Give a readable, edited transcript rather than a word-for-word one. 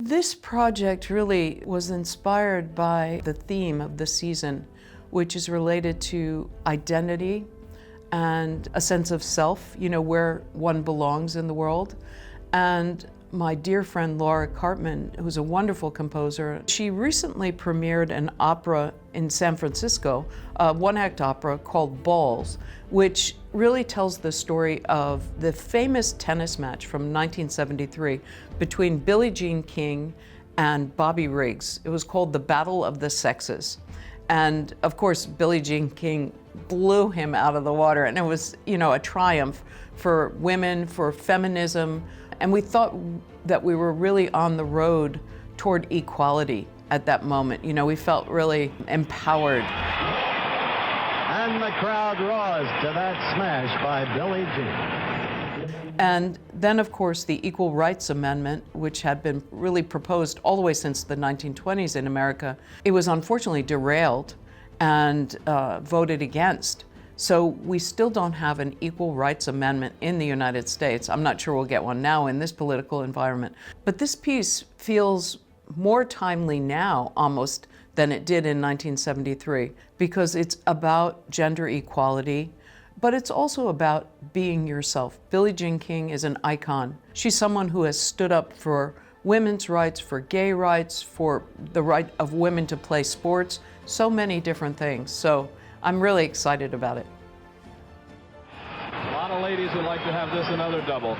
This project really was inspired by the theme of the season, which is related to identity and a sense of self, where one belongs in the world. And my dear friend Laura Karpman, who's a wonderful composer, she recently premiered an opera in San Francisco, a one-act opera called Balls, which really tells the story of the famous tennis match from 1973 between Billie Jean King and Bobby Riggs. It was called the Battle of the Sexes. And of course, Billie Jean King blew him out of the water, and it was, a triumph for women, for feminism. And we thought that we were really on the road toward equality at that moment. We felt really empowered. And the crowd roars to that smash by Billie Jean. And then, of course, the Equal Rights Amendment, which had been really proposed all the way since the 1920s in America, it was unfortunately derailed and voted against. So we still don't have an Equal Rights Amendment in the United States. I'm not sure we'll get one now in this political environment. But this piece feels more timely now, almost, than it did in 1973, because it's about gender equality, but it's also about being yourself. Billie Jean King is an icon. She's someone who has stood up for women's rights, for gay rights, for the right of women to play sports, so many different things. So I'm really excited about it. A lot of ladies would like to have this another double.